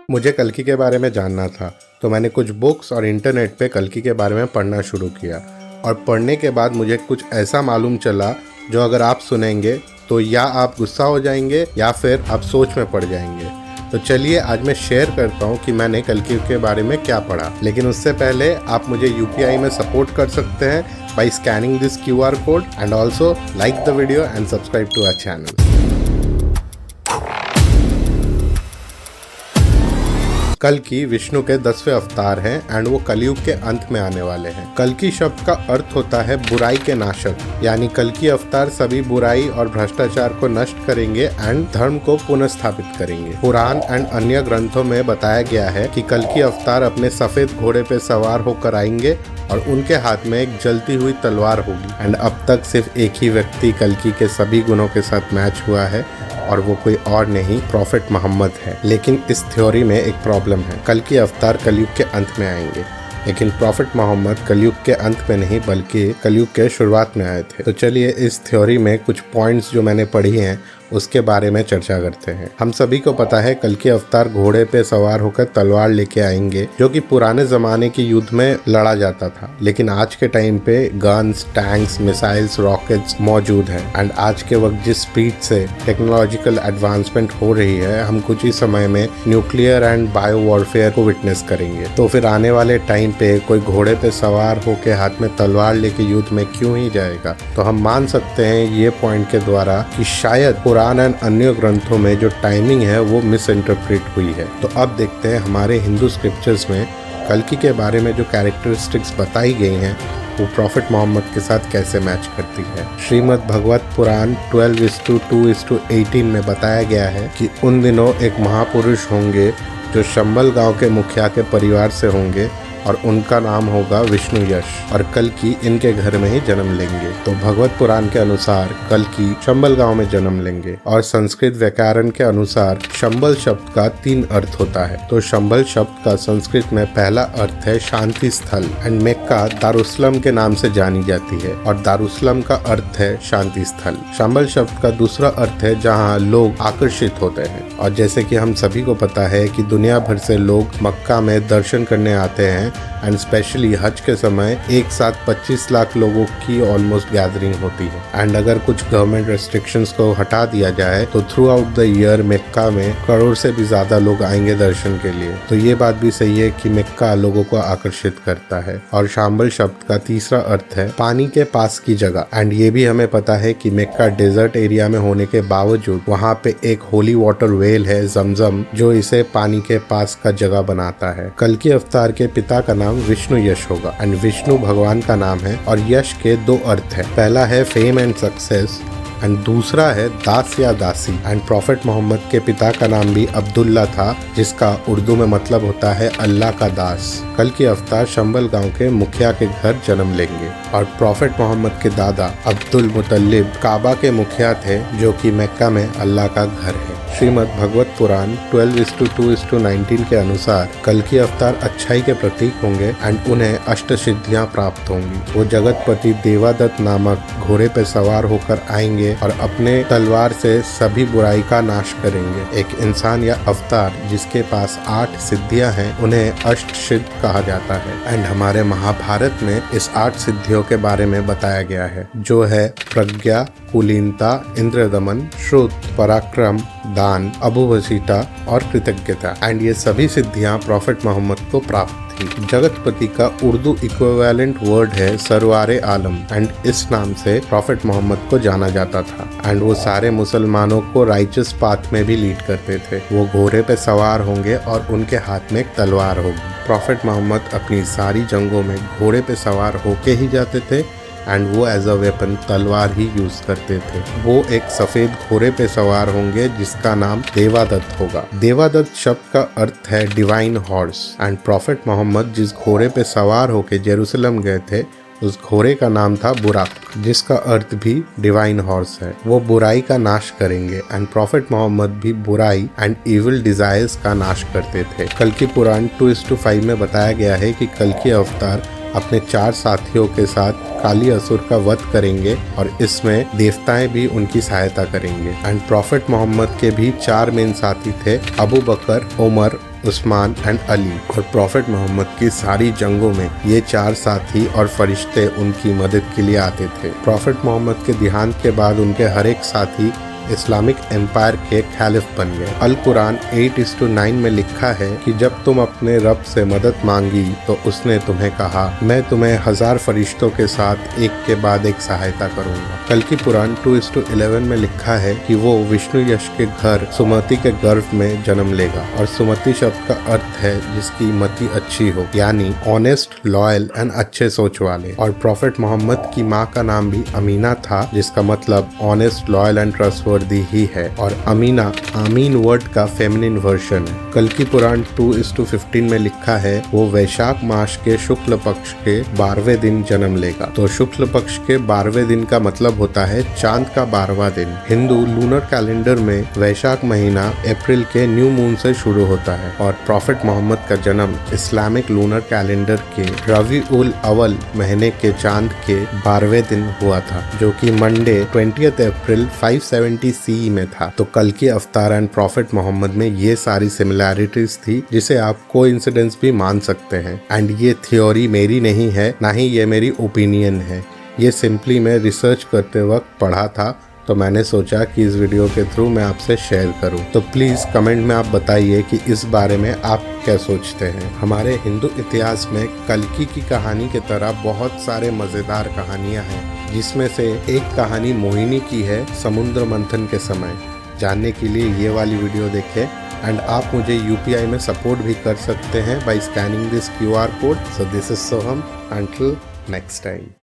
मुझे कल्कि के बारे में जानना था, तो मैंने कुछ बुक्स और इंटरनेट पे कल्कि के बारे में पढ़ना शुरू किया और पढ़ने के बाद मुझे कुछ ऐसा मालूम चला जो अगर आप सुनेंगे तो या आप गुस्सा हो जाएंगे या फिर आप सोच में पड़ जाएंगे। तो चलिए आज मैं शेयर करता हूँ कि मैंने कल्कि के बारे में क्या पढ़ा। लेकिन उससे पहले आप मुझे UPI में सपोर्ट कर सकते हैं by scanning this QR code and also like the video and subscribe to our channel. कल्कि विष्णु के 10वें अवतार हैं एंड वो कलयुग के अंत में आने वाले हैं। कल्कि शब्द का अर्थ होता है बुराई के नाशक, यानी कल्कि अवतार सभी बुराई और भ्रष्टाचार को नष्ट करेंगे एंड धर्म को पुनर्स्थापित करेंगे। पुराण एंड अन्य ग्रंथों में बताया गया है कि कल्कि अवतार अपने सफेद घोड़े पे सवार होकर आएंगे और उनके हाथ में एक जलती हुई तलवार होगी। एंड अब तक सिर्फ एक ही व्यक्ति कल्कि के सभी गुणों के साथ मैच हुआ है और वो कोई और नहीं, प्रॉफिट मोहम्मद है। लेकिन इस थ्योरी में एक प्रॉब्लम है। कल्कि अवतार कलयुग के अंत में आएंगे, लेकिन प्रॉफिट मोहम्मद कलयुग के अंत में नहीं बल्कि कलयुग के शुरुआत में आए थे। तो चलिए इस थ्योरी में कुछ पॉइंट्स जो मैंने पढ़ी हैं उसके बारे में चर्चा करते हैं। हम सभी को पता है कल्कि अवतार घोड़े पे सवार होकर तलवार लेके आएंगे, जो कि पुराने जमाने के युद्ध में लड़ा जाता था। लेकिन आज के टाइम पे गन्स, टैंक्स, मिसाइल्स, रॉकेट्स मौजूद हैं एंड आज के वक्त जिस स्पीड से टेक्नोलॉजिकल एडवांसमेंट हो रही है, हम कुछ ही समय में न्यूक्लियर एंड बायो वॉरफेयर को विटनेस करेंगे। तो फिर आने वाले टाइम पे कोई घोड़े पे सवार होकर हाथ में तलवार लेके युद्ध में क्यों ही जाएगा। तो हम मान सकते हैं ये पॉइंट के द्वारा कि शायद पुराण एंड अन्य ग्रंथों में जो टाइमिंग है वो मिस इंटरप्रेट हुई है। तो अब देखते हैं हमारे हिंदू स्क्रिप्चर्स में कल्कि के बारे में जो कैरेक्टरिस्टिक्स बताई गई हैं वो प्रॉफिट मोहम्मद के साथ कैसे मैच करती है। श्रीमद् भगवत पुराण 12:2:18 में बताया गया है कि उन दिनों एक महापुरुष होंगे जो शंबल गांव के मुखिया के परिवार से होंगे और उनका नाम होगा विष्णु यश, और कल्कि इनके घर में ही जन्म लेंगे। तो भगवत पुराण के अनुसार कल्कि शंबल गांव में जन्म लेंगे और संस्कृत व्याकरण के अनुसार शंबल शब्द का 3 अर्थ होता है। तो शंबल शब्द का संस्कृत में पहला अर्थ है शांति स्थल एंड मक्का दारुस्सलाम के नाम से जानी जाती है और दारुस्सलाम का अर्थ है शांति स्थल। शंबल शब्द का दूसरा अर्थ है जहाँ लोग आकर्षित होते हैं, और जैसे कि हम सभी को पता है कि दुनिया भर से लोग मक्का में दर्शन करने आते हैं एंड स्पेशली हज के समय एक साथ 25 लाख लोगों की ऑलमोस्ट गैदरिंग होती है। एंड अगर कुछ गवर्नमेंट रेस्ट्रिक्शंस को हटा दिया जाए तो थ्रू आउट द ईयर मक्का में करोड़ से भी ज्यादा लोग आएंगे दर्शन के लिए। तो ये बात भी सही है कि मक्का लोगों को आकर्षित करता है। और शांबल शब्द का तीसरा अर्थ है पानी के पास की जगह, एंड ये भी हमें पता है कि मक्का डेजर्ट एरिया में होने के बावजूद वहाँ पे एक होली वाटर वेल है जमजम, जो इसे पानी के पास का जगह बनाता है। कल्कि अवतार के पिता का नाम विष्णु यश होगा एंड विष्णु भगवान का नाम है और यश के 2 अर्थ है। पहला है फेम एंड सक्सेस एंड दूसरा है दास या दासी। एंड प्रॉफिट मोहम्मद के पिता का नाम भी अब्दुल्ला था, जिसका उर्दू में मतलब होता है अल्लाह का दास। कल्कि अवतार शंबल गांव के मुखिया के घर जन्म लेंगे और प्रॉफिट मोहम्मद के दादा अब्दुल मुतल्लिब काबा के मुखिया थे, जो कि मक्का में अल्लाह का घर है। श्रीमद् भगवत पुराण 12:2:19 के अनुसार कल्कि अवतार अच्छाई के प्रतीक होंगे एंड उन्हें अष्ट सिद्धियां प्राप्त होंगी। वो जगतपति देवादत्त नामक घोड़े पर सवार होकर आएंगे और अपने तलवार से सभी बुराई का नाश करेंगे। एक इंसान या अवतार जिसके पास 8 सिद्धियां हैं उन्हें अष्ट सिद्ध कहा जाता है। एंड हमारे महाभारत में इस 8 सिद्धियों के बारे में बताया गया है, जो है प्रज्ञा, कुलीनता, इंद्रदमन, श्रुत, पराक्रम, दान, अबुवसीता और कृतज्ञता। एंड ये सभी सिद्धियां प्रॉफिट मोहम्मद को प्राप्त थी। जगतपति का उर्दू इक्विवेलेंट वर्ड है सरवारे आलम एंड इस नाम से प्रॉफिट मोहम्मद को जाना जाता था। एंड वो सारे मुसलमानों को राइचस पाथ में भी लीड करते थे। वो घोड़े पे सवार होंगे और उनके हाथ में एक तलवार होगी। प्रॉफिट मोहम्मद अपनी सारी जंगों में घोड़े पे सवार होके ही जाते थे एंड वो एज अ वेपन तलवार ही यूज करते थे। वो एक सफेद घोड़े पे सवार होंगे जिसका नाम देवादत्त होगा। देवादत्त शब्द का अर्थ है divine horse and prophet Mohammad जिस घोड़े पे सवार होके जेरूसलम गए थे उस घोड़े का नाम था बुराक, जिसका अर्थ भी डिवाइन हॉर्स है। वो बुराई का नाश करेंगे एंड प्रॉफिट मोहम्मद भी बुराई एंड इविल डिजायर्स का नाश करते थे। कल्कि पुराण 2:5 में बताया गया है कि कल्कि अवतार अपने 4 साथियों के साथ काली असुर का वध करेंगे और इसमें देवताएं भी उनकी सहायता करेंगे। एंड प्रॉफिट मोहम्मद के भी 4 मेन साथी थे, अबू बकर, उमर, उस्मान एंड अली। और प्रॉफिट मोहम्मद की सारी जंगों में ये 4 साथी और फरिश्ते उनकी मदद के लिए आते थे। प्रॉफिट मोहम्मद के देहांत के बाद उनके हर एक साथी इस्लामिक एम्पायर के खलीफ बन गए। अल कुरान 8:9 में लिखा है कि जब तुम अपने रब से मदद मांगी तो उसने तुम्हें कहा, मैं तुम्हें 1000 फरिश्तों के साथ एक के बाद एक सहायता करूंगा। कल्कि पुराण 2:11 में लिखा है कि वो विष्णु यश के घर सुमति के गर्भ में जन्म लेगा। और सुमति शब्द का अर्थ है जिसकी मति अच्छी हो, यानी ऑनेस्ट, लॉयल एंड अच्छे सोच वाले। और प्रॉफिट मोहम्मद की माँ का नाम भी अमीना था, जिसका मतलब ऑनेस्ट, लॉयल एंड ट्रस्टवर्दी ही है। और अमीना आमीन वर्ड का फेमिनिन वर्जन है। कल्कि पुराण 2:15 में लिखा है वो वैशाख मास के शुक्ल पक्ष के 12वें दिन जन्म लेगा। तो शुक्ल पक्ष के 12वें दिन का मतलब होता है चांद का 12वां दिन। हिंदू लूनर कैलेंडर में वैशाख महीना अप्रैल के न्यू मून से शुरू होता है। और प्रॉफिट मोहम्मद का जन्म इस्लामिक लूनर कैलेंडर के रबी उल अव्वल महीने के चांद के 12वें दिन हुआ था, जो कि मंडे 20 अप्रैल 570 CE में था। तो कल्कि अवतार एंड प्रॉफिट मोहम्मद में ये सारी सिमिलैरिटीज थी, जिसे आप कोइंसिडेंस भी मान सकते हैं। एंड ये थ्योरी मेरी नहीं है, ना ही ये मेरी ओपिनियन है। ये सिंपली मैं रिसर्च करते वक्त पढ़ा था, तो मैंने सोचा कि इस वीडियो के थ्रू मैं आपसे शेयर करूं। तो प्लीज़ कमेंट में आप बताइए कि इस बारे में आप क्या सोचते हैं। हमारे हिंदू इतिहास में कल्कि की कहानी की तरह बहुत सारे मज़ेदार कहानियां हैं, जिसमें से एक कहानी मोहिनी की है समुद्र मंथन के समय। जानने के लिए ये वाली वीडियो देखें। एंड आप मुझे UPI में सपोर्ट भी कर सकते हैं by scanning this QR code. So this is Soham, until next time.